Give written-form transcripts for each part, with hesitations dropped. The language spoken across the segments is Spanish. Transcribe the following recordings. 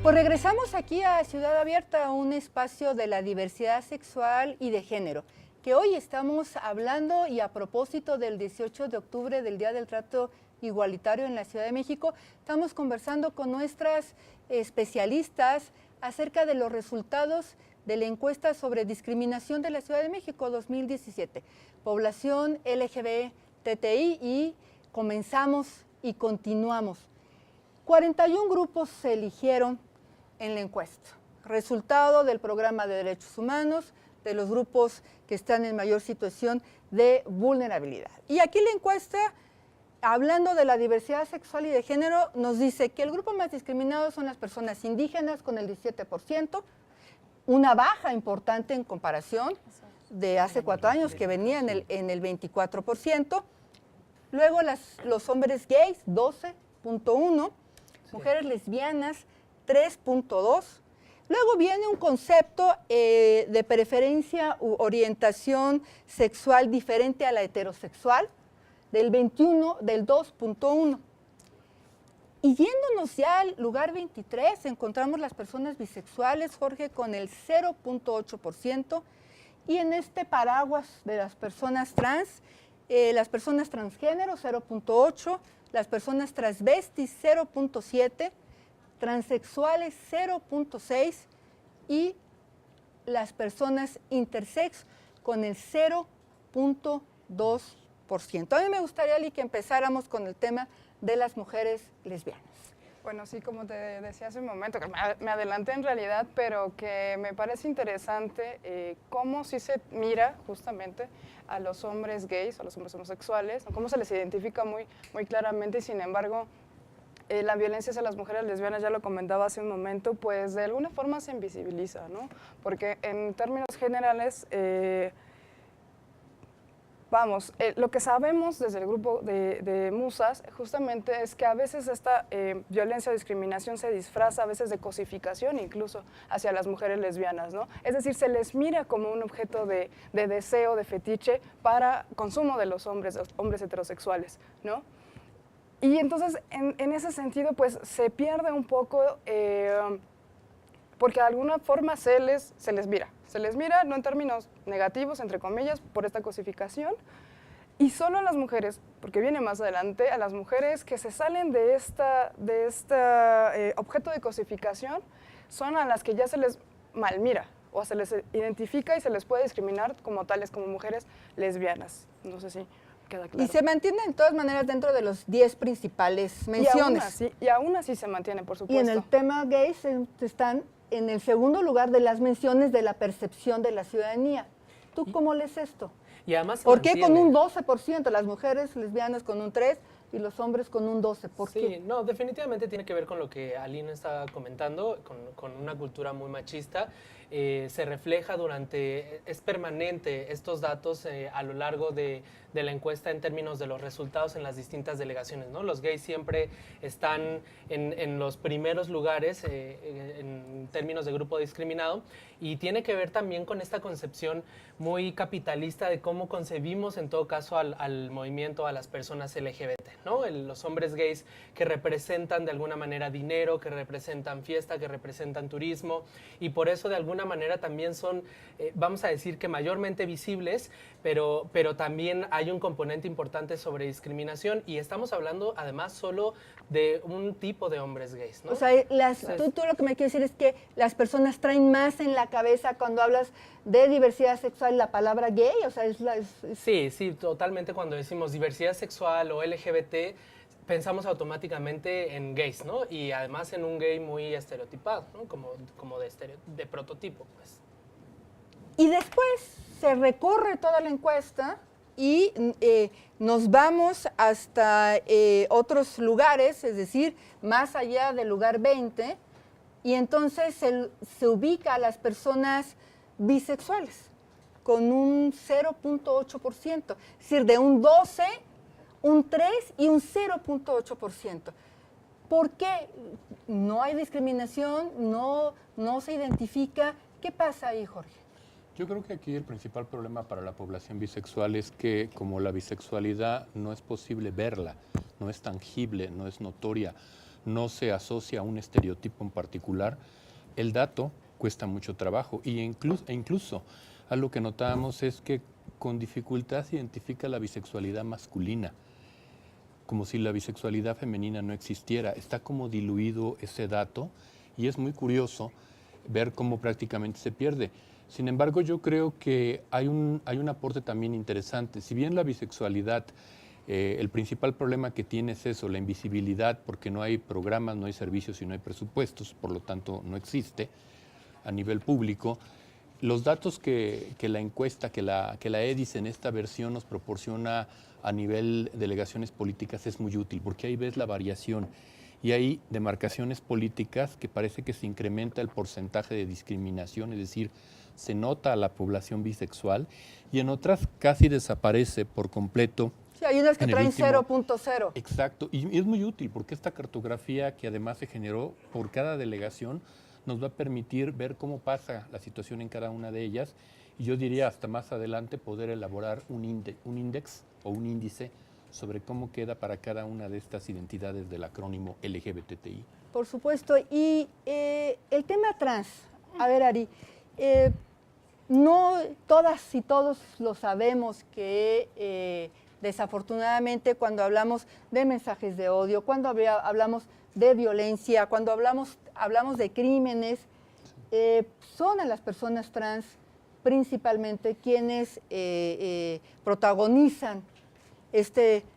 Pues regresamos aquí a Ciudad Abierta, un espacio de la diversidad sexual y de género, que hoy estamos hablando y a propósito del 18 de octubre, del Día del Trato Igualitario en la Ciudad de México, estamos conversando con nuestras especialistas acerca de los resultados de la encuesta sobre discriminación de la Ciudad de México 2017, población LGBTI, y comenzamos y continuamos. 41 grupos se eligieron en la encuesta, resultado del programa de derechos humanos, de los grupos que están en mayor situación de vulnerabilidad. Y aquí la encuesta, hablando de la diversidad sexual y de género, nos dice que el grupo más discriminado son las personas indígenas con el 17%, una baja importante en comparación de hace 4 años que venía en el 24%, luego los hombres gays 12.1%, mujeres lesbianas 3.2%, luego viene un concepto de preferencia u orientación sexual diferente a la heterosexual del 2.1%. Y yéndonos ya al lugar 23, encontramos las personas bisexuales, Jorge, con el 0.8%, y en este paraguas de las personas trans, las personas transgénero 0.8%, las personas transvestis 0.7%, transexuales 0.6% y las personas intersex con el 0.2%. A mí me gustaría, Ali, que empezáramos con el tema de las mujeres lesbianas. Bueno, sí, como te decía hace un momento, que me adelanté en realidad, pero que me parece interesante cómo sí se mira justamente a los hombres gays, a los hombres homosexuales, cómo se les identifica muy claramente, y sin embargo, la violencia hacia las mujeres lesbianas, ya lo comentaba hace un momento, pues de alguna forma se invisibiliza, ¿no? Porque en términos generales, lo que sabemos desde el grupo de Musas justamente es que a veces esta violencia o discriminación se disfraza a veces de cosificación incluso hacia las mujeres lesbianas, ¿no? Es decir, se les mira como un objeto de deseo, de fetiche para consumo de los hombres heterosexuales, ¿no? Y entonces, en ese sentido, pues se pierde un poco, porque de alguna forma se les mira. Se les mira, no en términos negativos, entre comillas, por esta cosificación, y solo a las mujeres, porque viene más adelante, a las mujeres que se salen de este objeto de cosificación, son a las que ya se les malmira, o se les identifica y se les puede discriminar como tales, como mujeres lesbianas. No sé si queda claro. Y se mantiene de todas maneras dentro de los 10 principales menciones. Y aún así se mantiene, por supuesto. Y en el tema gay están en el segundo lugar de las menciones de la percepción de la ciudadanía. ¿Tú cómo lees esto? Y además ¿Por qué con un 12%? Las mujeres lesbianas con un 3% y los hombres con un 12%. ¿Por qué? Sí, no, definitivamente tiene que ver con lo que Aline estaba comentando, con una cultura muy machista. Se refleja es permanente estos datos a lo largo de la encuesta en términos de los resultados en las distintas delegaciones, ¿no? Los gays siempre están en los primeros lugares en términos de grupo discriminado, y tiene que ver también con esta concepción muy capitalista de cómo concebimos en todo caso al movimiento, a las personas LGBT, ¿no? Los hombres gays que representan de alguna manera dinero, que representan fiesta, que representan turismo, y por eso de alguna manera también son, vamos a decir que mayormente visibles, pero también hay un componente importante sobre discriminación, y estamos hablando además solo de un tipo de hombres gays, ¿no? O sea, tú lo que me quieres decir es que las personas traen más en la cabeza cuando hablas de diversidad sexual la palabra gay, o sea, Sí, totalmente. Cuando decimos diversidad sexual o LGBT, pensamos automáticamente en gays, ¿no? Y además en un gay muy estereotipado, ¿no? Como de prototipo, pues. Y después se recorre toda la encuesta y nos vamos hasta otros lugares, es decir, más allá del lugar 20, y entonces se ubica a las personas bisexuales con un 0.8%, es decir, de un 12, un 3 y un 0.8%. ¿Por qué no hay discriminación, no se identifica? ¿Qué pasa ahí, Jorge? Yo creo que aquí el principal problema para la población bisexual es que como la bisexualidad no es posible verla, no es tangible, no es notoria, no se asocia a un estereotipo en particular, el dato cuesta mucho trabajo. Incluso algo que notamos es que con dificultad se identifica la bisexualidad masculina, como si la bisexualidad femenina no existiera. Está como diluido ese dato y es muy curioso ver cómo prácticamente se pierde. Sin embargo, yo creo que hay un aporte también interesante. Si bien la bisexualidad, el principal problema que tiene es eso, la invisibilidad, porque no hay programas, no hay servicios y no hay presupuestos, por lo tanto no existe a nivel público. Los datos que la encuesta, que la EDIS en esta versión nos proporciona a nivel delegaciones políticas es muy útil, porque ahí ves la variación y hay demarcaciones políticas que parece que se incrementa el porcentaje de discriminación, es decir, se nota a la población bisexual, y en otras casi desaparece por completo. Sí, hay unas que traen 0.0. Exacto, y es muy útil porque esta cartografía que además se generó por cada delegación nos va a permitir ver cómo pasa la situación en cada una de ellas, y yo diría hasta más adelante poder elaborar un índice o un índice sobre cómo queda para cada una de estas identidades del acrónimo LGBTI. Por supuesto, y el tema trans, a ver, Ari, no todas y todos lo sabemos que desafortunadamente cuando hablamos de mensajes de odio, cuando hablamos de violencia, cuando hablamos de crímenes, son a las personas trans principalmente quienes protagonizan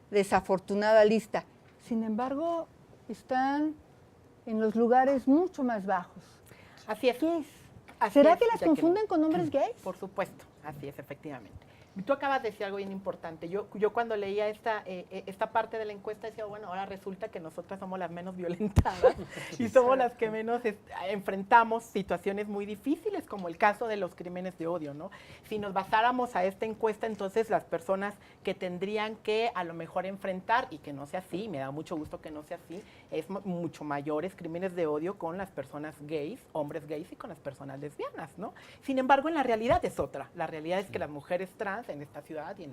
desafortunada lista. Sin embargo, están en los lugares mucho más bajos. Así es. ¿Qué es? Así ¿Será es, que las Jacqueline. confunden con hombres gays? Por supuesto, así es, efectivamente. Tú acabas de decir algo bien importante. Yo cuando leía esta parte de la encuesta decía, bueno, ahora resulta que nosotras somos las menos violentadas y somos las que menos enfrentamos situaciones muy difíciles, como el caso de los crímenes de odio, ¿no? Si nos basáramos a esta encuesta, entonces las personas que tendrían que a lo mejor enfrentar, y que no sea así, me da mucho gusto que no sea así, es mucho mayores crímenes de odio con las personas gays, hombres gays, y con las personas lesbianas, ¿no? Sin embargo, en la realidad es otra. La realidad es que las mujeres trans en esta ciudad y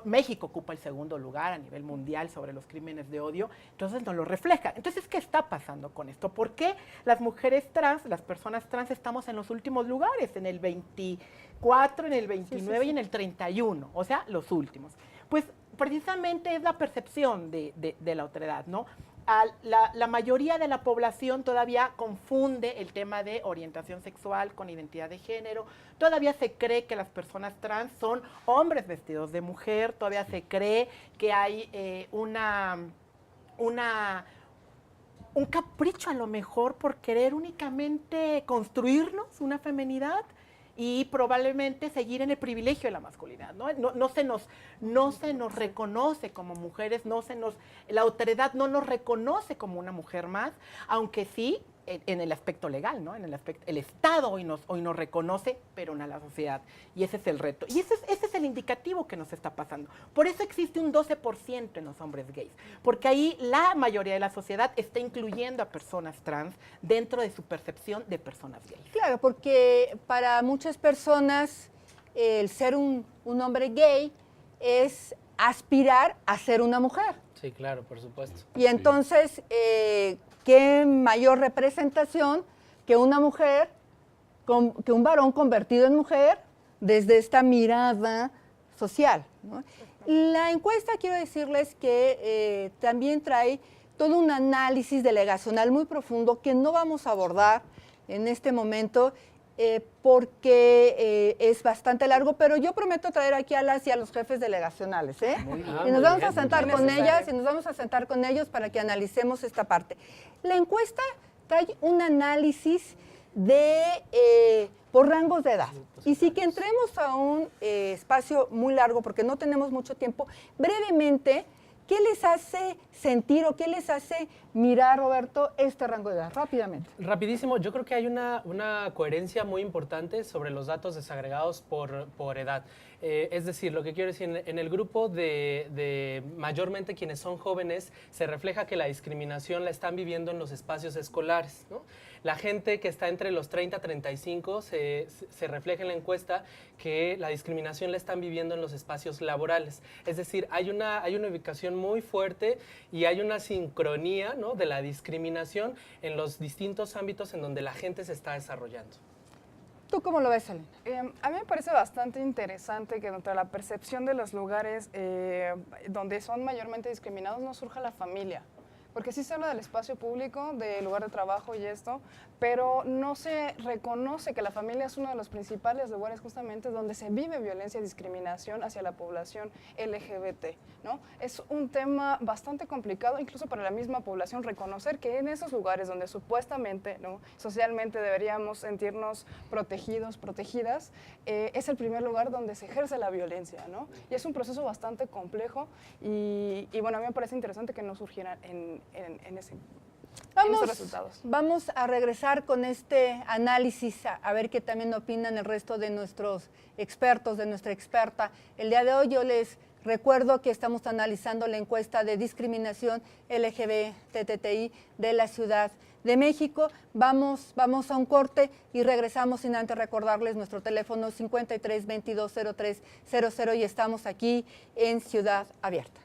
México ocupa el segundo lugar a nivel mundial sobre los crímenes de odio, entonces nos lo refleja. Entonces, ¿qué está pasando con esto? ¿Por qué las mujeres trans, las personas trans, estamos en los últimos lugares, en el 24, en el 29 y en el 31, o sea, los últimos? Pues precisamente es la percepción de la otredad, ¿no? La mayoría de la población todavía confunde el tema de orientación sexual con identidad de género, todavía se cree que las personas trans son hombres vestidos de mujer, todavía se cree que hay un capricho a lo mejor por querer únicamente construirnos una feminidad y probablemente seguir en el privilegio de la masculinidad, ¿no? No se nos reconoce como mujeres, la autoridad no nos reconoce como una mujer más, aunque sí en el aspecto legal, ¿no? El Estado hoy nos reconoce, pero no la sociedad. Y ese es el reto. Y ese es el indicativo que nos está pasando. Por eso existe un 12% en los hombres gays, porque ahí la mayoría de la sociedad está incluyendo a personas trans dentro de su percepción de personas gays. Claro, porque para muchas personas el ser un hombre gay es aspirar a ser una mujer. Sí, claro, por supuesto. Y entonces, ¿qué mayor representación que una mujer, que un varón convertido en mujer desde esta mirada social, ¿no? La encuesta, quiero decirles que también trae todo un análisis delegacional muy profundo que no vamos a abordar en este momento porque es bastante largo, pero yo prometo traer aquí a las y a los jefes delegacionales, ¿eh? Y nos vamos a sentar con ellas y nos vamos a sentar con ellos para que analicemos esta parte. La encuesta trae un análisis por rangos de edad. Y sí que entremos a un espacio muy largo, porque no tenemos mucho tiempo, brevemente, ¿qué les hace sentir o qué les hace mirar, Roberto, este rango de edad? Rápidamente. Rapidísimo, yo creo que hay una coherencia muy importante sobre los datos desagregados por edad. Es decir, lo que quiero decir, en el grupo de mayormente quienes son jóvenes, se refleja que la discriminación la están viviendo en los espacios escolares, ¿no? La gente que está entre los 30 y 35 se refleja en la encuesta que la discriminación la están viviendo en los espacios laborales. Es decir, hay una ubicación muy fuerte y hay una sincronía, ¿no?, de la discriminación en los distintos ámbitos en donde la gente se está desarrollando. ¿Tú cómo lo ves, Alina? A mí me parece bastante interesante que dentro de la percepción de los lugares donde son mayormente discriminados no surja la familia. Porque sí se habla del espacio público, del lugar de trabajo y esto, pero no se reconoce que la familia es uno de los principales lugares justamente donde se vive violencia y discriminación hacia la población LGBT, ¿no? Es un tema bastante complicado, incluso para la misma población, reconocer que en esos lugares donde supuestamente, ¿no?, socialmente deberíamos sentirnos protegidos, protegidas, es el primer lugar donde se ejerce la violencia, ¿no? Y es un proceso bastante complejo y bueno, a mí me parece interesante que no surgieran en esos resultados. Vamos a regresar con este análisis, a ver qué también opinan el resto de nuestros expertos, de nuestra experta. El día de hoy yo les recuerdo que estamos analizando la encuesta de discriminación LGBTTI de la Ciudad de México. Vamos a un corte y regresamos sin antes recordarles nuestro teléfono 53 22 03 00 y estamos aquí en Ciudad Abierta.